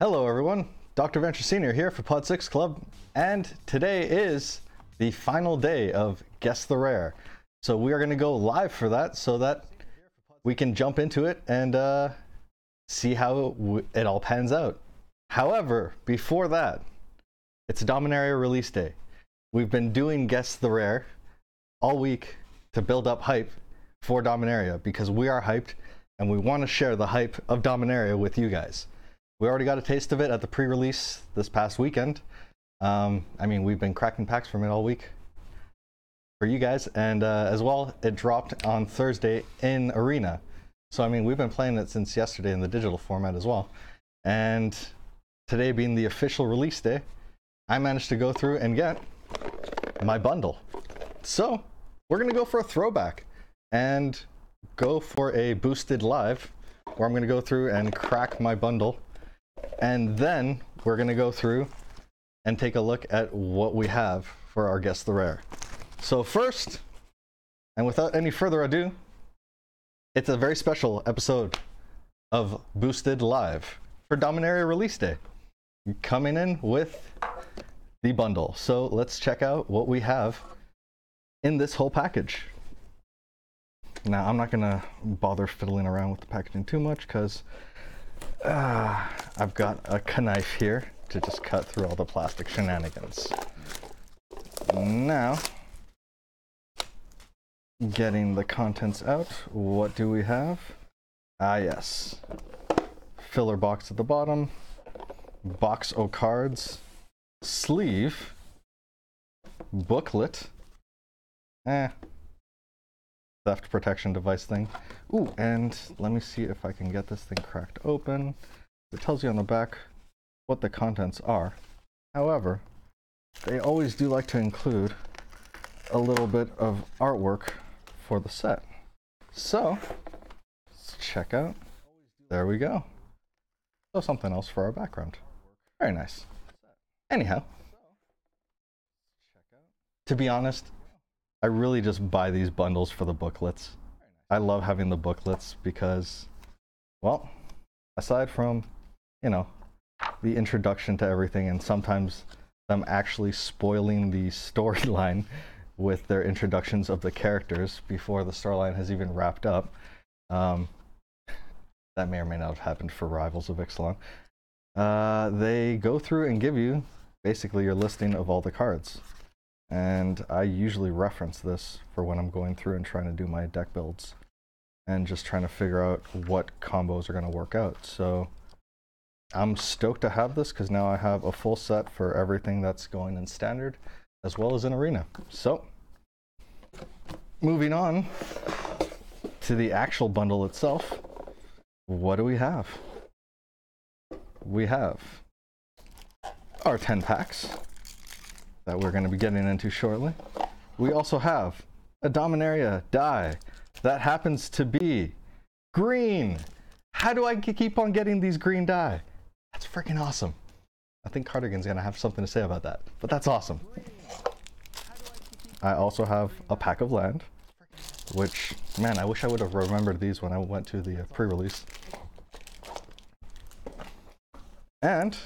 Hello everyone, DrVentureSr here for Pod 6 Club, and today is the final day of Guess the Rare. So we are going to go live for that so that we can jump into it and see how it all pans out. However, before that, it's Dominaria Release Day. We've been doing Guess the Rare all week to build up hype for Dominaria because we are hyped and we want to share the hype of Dominaria with you guys. We already got a taste of it at the pre-release this past weekend. I mean, we've been cracking packs from it all week for you guys, and as well, it dropped on Thursday in Arena. So I mean, we've been playing it since yesterday in the digital format as well. And today being the official release day, I managed to go through and get my bundle. So we're gonna go for a throwback and go for a boosted live, where I'm gonna go through and crack my bundle. And then we're going to go through and take a look at what we have for our Guess the Rare. So first, and without any further ado, it's a very special episode of Boosted Live for Dominaria Release Day, coming in with the bundle. So let's check out what we have in this whole package. Now, I'm not going to bother fiddling around with the packaging too much because I've got a knife here to just cut through all the plastic shenanigans. Now, getting the contents out, what do we have? Ah yes, filler box at the bottom, box o' cards, sleeve, booklet, theft protection device thing. Ooh, and let me see if I can get this thing cracked open. It tells you on the back what the contents are. However, they always do like to include a little bit of artwork for the set. So, let's check out. There we go. So something else for our background. Very nice. Anyhow, to be honest, I really just buy these bundles for the booklets. I love having the booklets because, well, aside from, you know, the introduction to everything and sometimes them actually spoiling the storyline with their introductions of the characters before the storyline has even wrapped up. That may or may not have happened for Rivals of Ixalan. They go through and give you basically your listing of all the cards. And I usually reference this for when I'm going through and trying to do my deck builds and just trying to figure out what combos are going to work out. So I'm stoked to have this because now I have a full set for everything that's going in standard as well as in arena. So moving on to the actual bundle itself, what do we have? We have our 10 packs that we're going to be getting into shortly. We also have a Dominaria die that happens to be green. How do I keep on getting these green die? That's freaking awesome. I think Cardigan's going to have something to say about that, but that's awesome. I also have a pack of land, which, man, I wish I would have remembered these when I went to the pre-release. And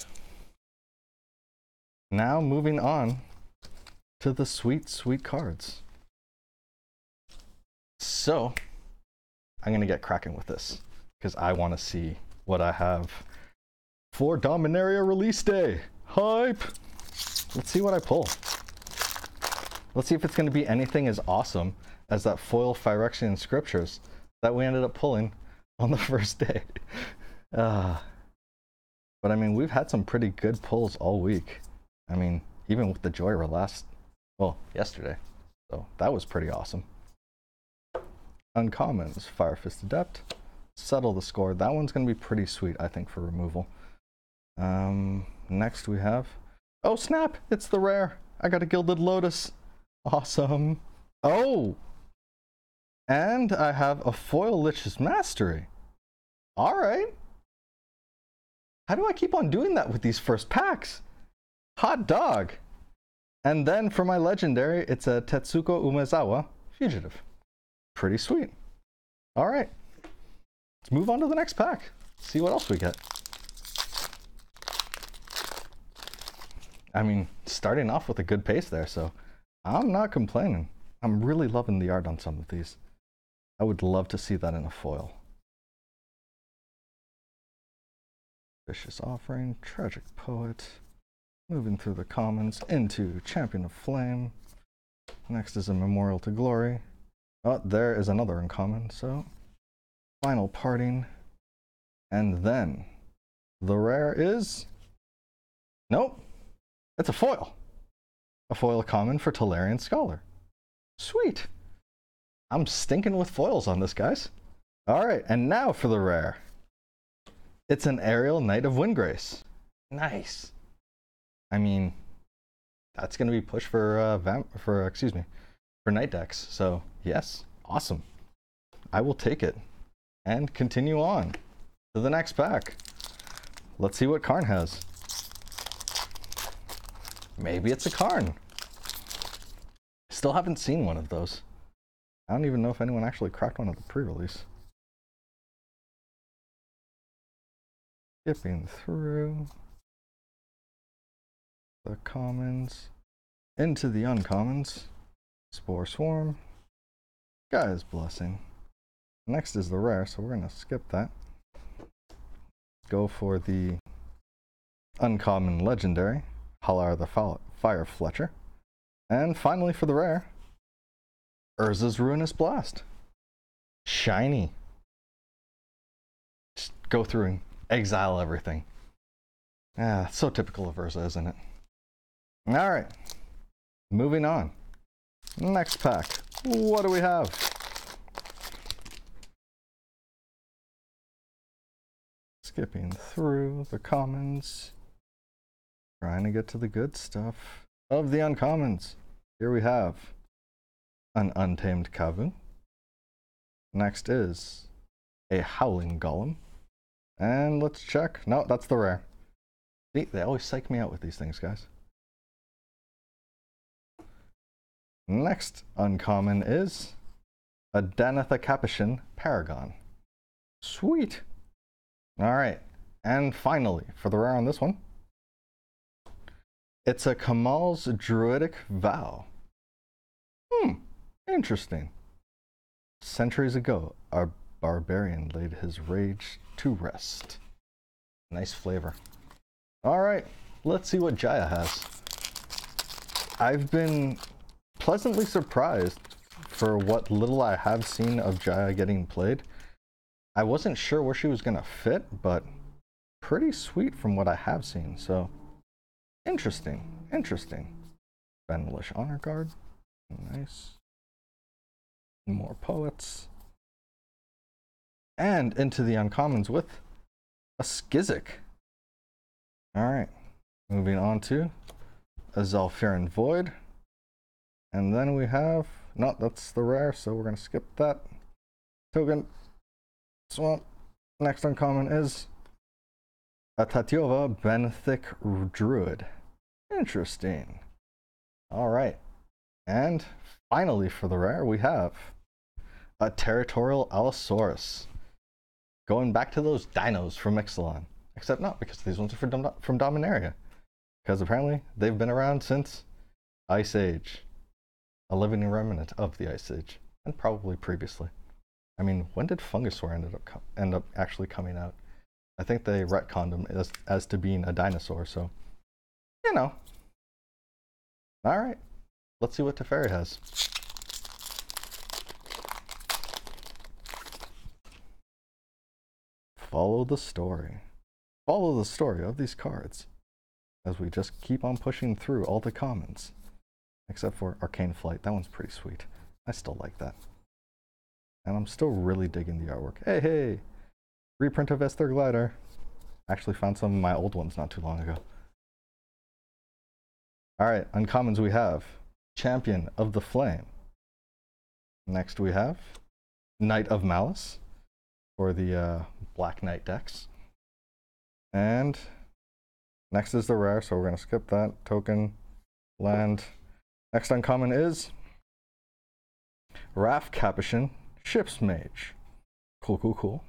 now moving on to the sweet, sweet cards. So I'm going to get cracking with this because I want to see what I have for Dominaria Release Day. Hype! Let's see what I pull. Let's see if it's going to be anything as awesome as that foil Phyrexian Scriptures that we ended up pulling on the first day. But I mean, we've had some pretty good pulls all week. I mean, even with the Joyra yesterday. So that was pretty awesome. Uncommons, Fire Fist Adept, Settle the Score. That one's going to be pretty sweet, I think, for removal. Next we have, oh snap, it's the rare. I got a Gilded Lotus. Awesome. Oh! And I have a foil Lich's Mastery. Alright. How do I keep on doing that with these first packs? Hot dog. And then for my legendary, it's a Tetsuko Umezawa Fugitive. Pretty sweet. All right. Let's move on to the next pack. See what else we get. I mean, starting off with a good pace there, so I'm not complaining. I'm really loving the art on some of these. I would love to see that in a foil. Vicious Offering, Tragic Poet. Moving through the commons into Champion of Flame. Next is a Memorial to Glory. Oh, there is another uncommon, so Final Parting. And then the rare is... Nope, it's a foil. A foil common for Tolarian Scholar. Sweet. I'm stinking with foils on this, guys. Alright, and now for the rare. It's an Aerial Knight of Windgrace. Nice. I mean, that's going to be pushed for night decks. So yes, awesome. I will take it and continue on to the next pack. Let's see what Karn has. Maybe it's a Karn. Still haven't seen one of those. I don't even know if anyone actually cracked one at the pre-release. Skipping through the commons into the uncommons. Spore Swarm, Gaia's Blessing. Next is the rare, so we're going to skip that. Go for the uncommon legendary, Halar the Fire Fletcher. And finally for the rare, Urza's Ruinous Blast. Shiny. Just go through and exile everything. Ah, so typical of Urza, isn't it? Alright, moving on. Next pack. What do we have? Skipping through the commons. Trying to get to the good stuff of the uncommons. Here we have an Untamed Kavu. Next is a Howling Golem. And let's check. No, that's the rare. See, they always psych me out with these things, guys. Next uncommon is a Danitha Capuchin Paragon. Sweet. Alright, and finally, for the rare on this one, it's a Kamal's Druidic Vow. Interesting. Centuries ago, our barbarian laid his rage to rest. Nice flavor. Alright, let's see what Jaya has. I've been pleasantly surprised for what little I have seen of Jaya getting played. I wasn't sure where she was going to fit, but pretty sweet from what I have seen, so interesting. Vanillish Honor Guard, nice. More poets. And into the uncommons with a Skizzik. Alright, moving on to a Zalfirin Void. And then we have, no, that's the rare, so we're going to skip that. Token Swamp. Next uncommon is a Tatiova Benthic Druid. Interesting. Alright. And finally for the rare, we have a Territorial Allosaurus. Going back to those dinos from Ixalan. Except not, because these ones are from Dominaria. Because apparently they've been around since Ice Age. A living remnant of the Ice Age, and probably previously. I mean, when did Fungusaur end up actually coming out? I think they retconned him as to being a dinosaur, so, you know. Alright, let's see what Teferi has. Follow the story. Follow the story of these cards as we just keep on pushing through all the commons. Except for Arcane Flight. That one's pretty sweet. I still like that. And I'm still really digging the artwork. Hey! Reprint of Esther Glider. Actually found some of my old ones not too long ago. Alright, uncommons we have Champion of the Flame. Next we have Knight of Malice for the Black Knight decks. And next is the rare, so we're going to skip that. Token, land. Next uncommon is Raf Capuchin Ship's Mage. Cool.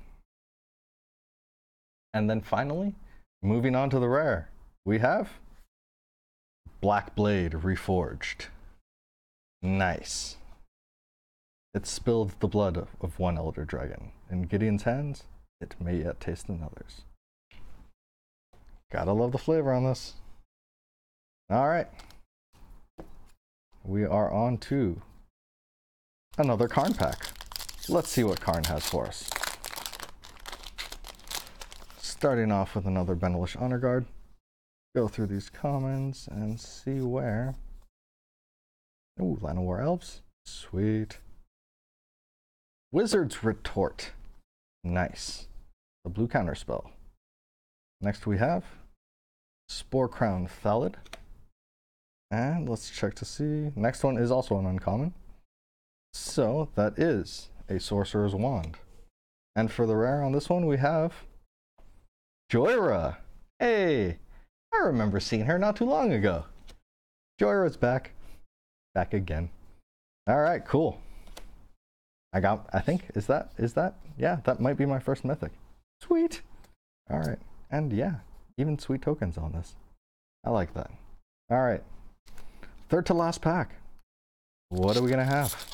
And then finally, moving on to the rare, we have Black Blade Reforged. Nice. It spilled the blood of one elder dragon. In Gideon's hands, it may yet taste another's. Gotta love the flavor on this. Alright. We are on to another Karn pack. Let's see what Karn has for us. Starting off with another Benelish Honor Guard. Go through these commons and see where... Ooh, Llanowar Elves. Sweet. Wizard's Retort. Nice. The blue counter spell. Next we have Spore Crown Thalid. And let's check to see. Next one is also an uncommon. So that is a Sorcerer's Wand. And for the rare on this one we have Joyra. Hey, I remember seeing her not too long ago. Joyra's back. Back again. Alright, cool. I think, is that? Yeah, that might be my first mythic. Sweet. Alright, and yeah, even sweet tokens on this. I like that. Alright, third to last pack. What are we gonna have?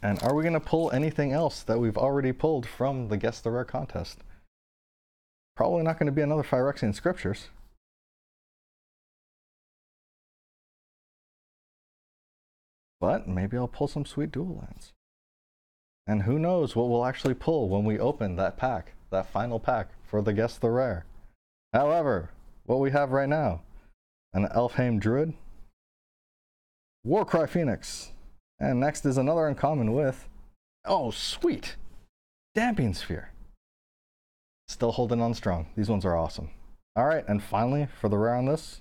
And are we gonna pull anything else that we've already pulled from the Guess the Rare contest? Probably not gonna be another Phyrexian Scriptures. But maybe I'll pull some sweet dual lands. And who knows what we'll actually pull when we open that pack, that final pack for the Guess the Rare. However, what we have right now, an Elfheim Druid, Warcry Phoenix, and next is another uncommon with, oh sweet, Damping Sphere. Still holding on strong. These ones are awesome. Alright, and finally, for the rare on this,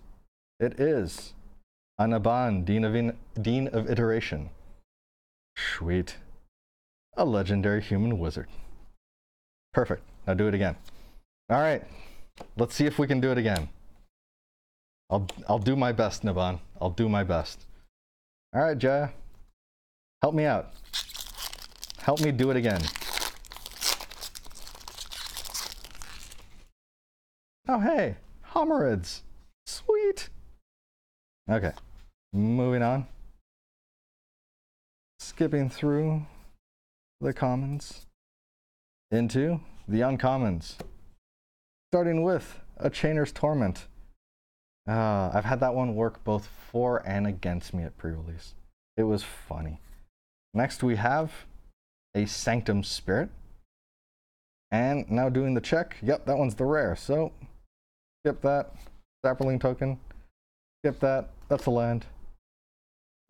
it is Anaban, Dean of Iteration. Sweet. A legendary human wizard. Perfect. Now do it again. Alright. Let's see if we can do it again. I'll do my best, Naban. I'll do my best. Alright, Jaya. Help me out. Help me do it again. Oh hey! Homerids! Sweet! Okay. Moving on. Skipping through the commons into the uncommons. Starting with a Chainer's Torment. I've had that one work both for and against me at pre-release. It was funny. Next we have a Sanctum Spirit. And now doing the check. Yep, that one's the rare. So skip that. Sapperling token. Skip that. That's a land.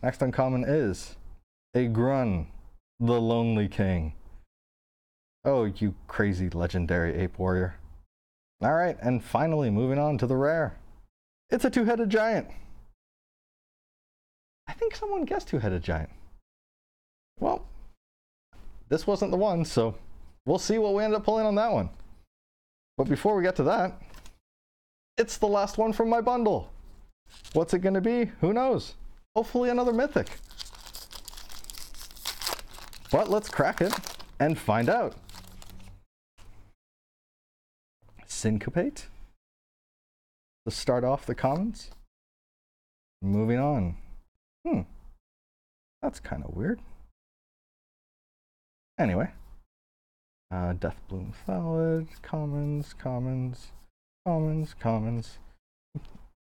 Next uncommon is a Grun, the Lonely King. Oh, you crazy legendary ape warrior. Alright, and finally moving on to the rare. It's a two-headed giant. I think someone guessed two-headed giant. Well, this wasn't the one, so we'll see what we end up pulling on that one. But before we get to that, it's the last one from my bundle. What's it gonna be? Who knows? Hopefully another mythic. But let's crack it and find out. Syncopate. To start off the commons. Moving on. That's kind of weird. Anyway. Deathbloom Thalid. Commons.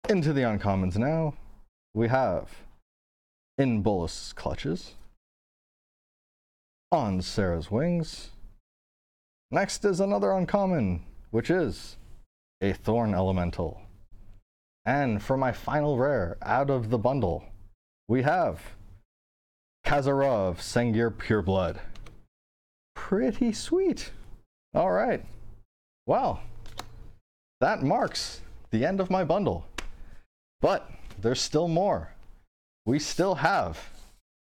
Into the uncommons now. We have In Bolas' Clutches. On Sarah's Wings. Next is another uncommon, which is a Thorn Elemental. And for my final rare out of the bundle, we have Khazarov Sengir Pureblood. Pretty sweet. All right. Well, that marks the end of my bundle. But there's still more. We still have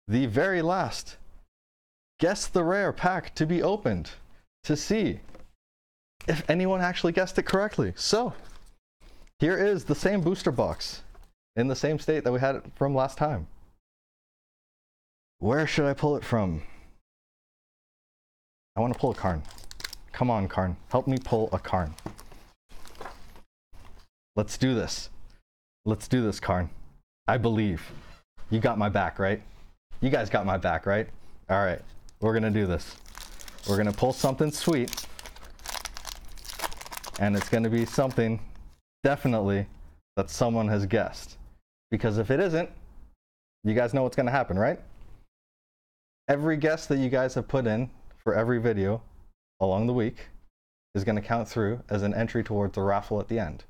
the very last Guess the Rare pack to be opened to see if anyone actually guessed it correctly. So here is the same booster box in the same state that we had it from last time. Where should I pull it from? I want to pull a Karn. Come on, Karn. Help me pull a Karn. Let's do this. Let's do this, Karn. I believe. You got my back, right? You guys got my back, right? All right, we're gonna do this. We're gonna pull something sweet. And it's gonna be something, definitely, that someone has guessed. Because if it isn't, you guys know what's gonna happen, right? Every guess that you guys have put in for every video along the week is gonna count through as an entry towards the raffle at the end.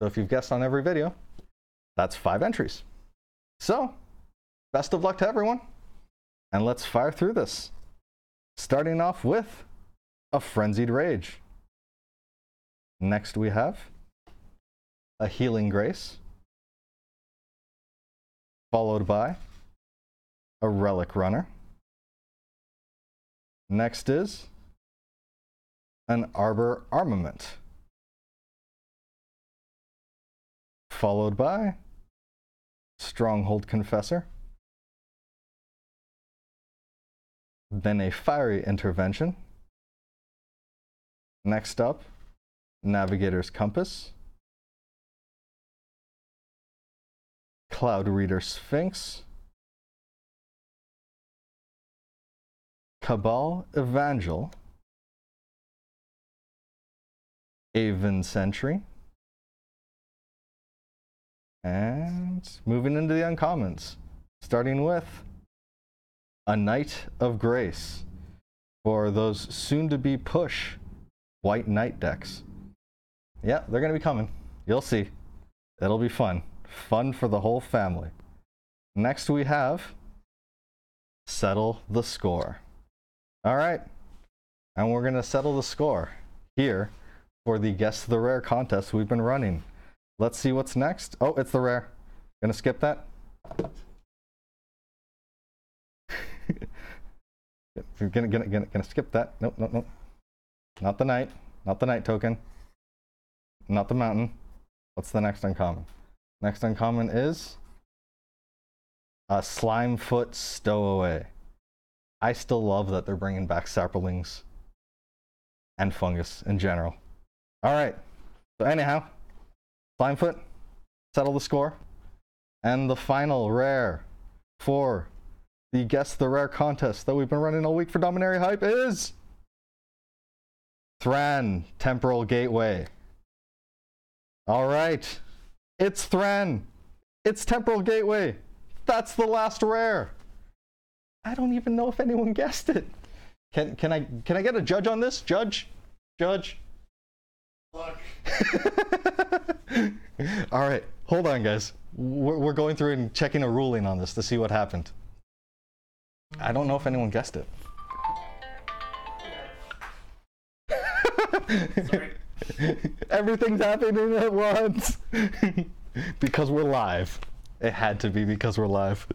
So if you've guessed on every video, that's 5 entries. So, best of luck to everyone, and let's fire through this. Starting off with a Frenzied Rage. Next we have a Healing Grace, followed by a Relic Runner. Next is an Arbor Armament, followed by Stronghold Confessor, then a Fiery Intervention. Next up, Navigator's Compass, Cloud Reader Sphinx, Cabal Evangel, Aven Sentry, and moving into the uncommons, starting with a Knight of Grace for those soon-to-be push White Knight decks. Yeah, they're going to be coming. You'll see. It'll be fun. Fun for the whole family. Next we have Settle the Score. All right, and we're going to settle the score here for the Guess the Rare contest we've been running. Let's see what's next. Oh, it's the rare. Gonna skip that. gonna skip that. Nope, nope, nope. Not the knight. Not the knight token. Not the mountain. What's the next uncommon? Next uncommon is a Slimefoot Stowaway. I still love that they're bringing back saplings and fungus in general. All right. So anyhow, Slimefoot, settle the score. And the final rare for the Guess the Rare contest that we've been running all week for Dominaria Hype is Thran Temporal Gateway. All right. It's Thran. It's Temporal Gateway. That's the last rare. I don't even know if anyone guessed it. Can I get a judge on this? Judge? Look. All right, hold on, guys. We're going through and checking a ruling on this to see what happened. I don't know if anyone guessed it. Sorry. Everything's happening at once. Because we're live. It had to be because we're live.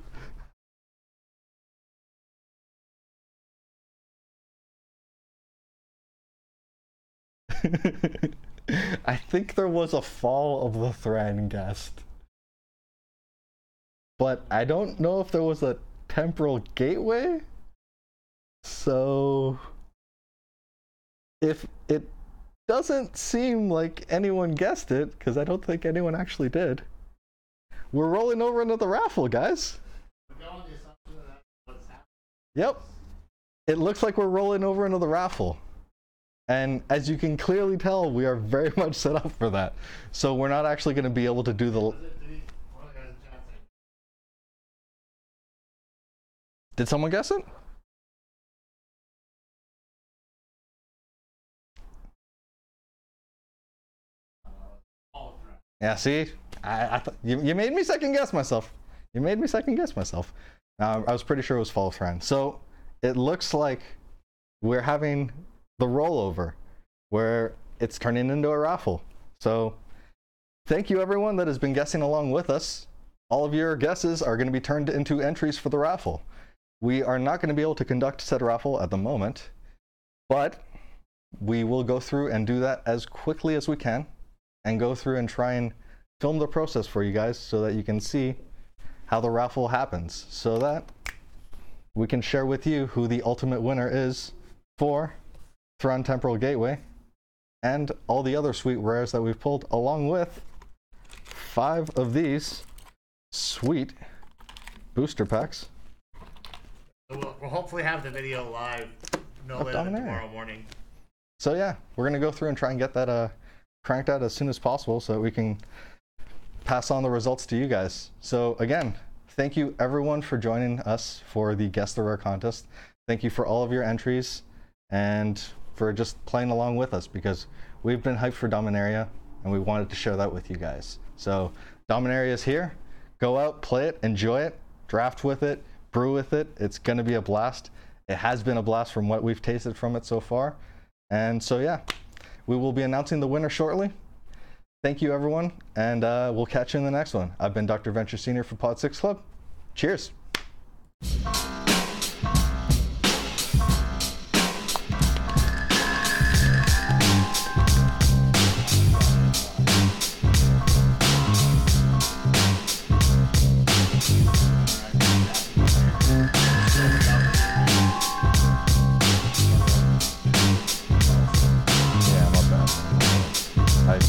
I think there was a Fall of the Thran guest. But I don't know if there was a Temporal Gateway. So if it doesn't seem like anyone guessed it, because I don't think anyone actually did, we're rolling over into the raffle, guys. Yep. It looks like we're rolling over into the raffle. And as you can clearly tell, we are very much set up for that. So we're not actually going to be able to do the... Did someone guess it? Yeah, see? I you made me second guess myself. You made me second guess myself. I was pretty sure it was Fall of Thran. So it looks like we're having the rollover where it's turning into a raffle. So thank you everyone that has been guessing along with us. All of your guesses are going to be turned into entries for the raffle. We are not going to be able to conduct said raffle at the moment, but we will go through and do that as quickly as we can and go through and try and film the process for you guys so that you can see how the raffle happens, so that we can share with you who the ultimate winner is for Thran Temporal Gateway and all the other sweet rares that we've pulled, along with 5 of these sweet booster packs. We'll hopefully have the video live no later than tomorrow morning. So yeah, we're gonna go through and try and get that cranked out as soon as possible so that we can pass on the results to you guys. So again, thank you everyone for joining us for the Guess the Rare contest. Thank you for all of your entries and for just playing along with us, because we've been hyped for Dominaria and we wanted to share that with you guys. So Dominaria is here. Go out, play it, enjoy it, draft with it, brew with it. It's gonna be a blast. It has been a blast from what we've tasted from it so far. And so yeah, we will be announcing the winner shortly. Thank you everyone, and we'll catch you in the next one. I've been DrVentureSr for Pod 6 Club. Cheers.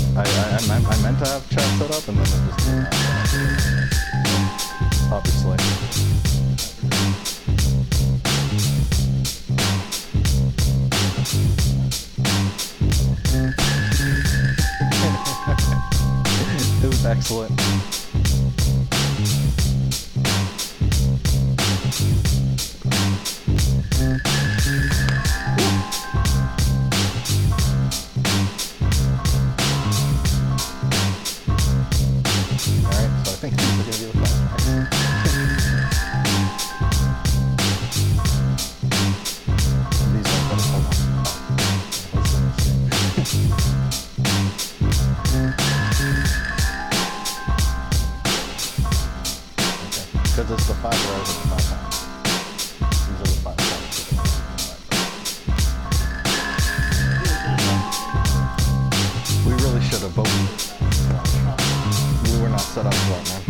I meant to have chat set up and then it just obviously. It was excellent. I think these are going to be the flashbacks. These ones, but hold on. Okay, because it's the 5 rows of the 5 times. These are the 5 times. We really should have, but we were not set up for it, man.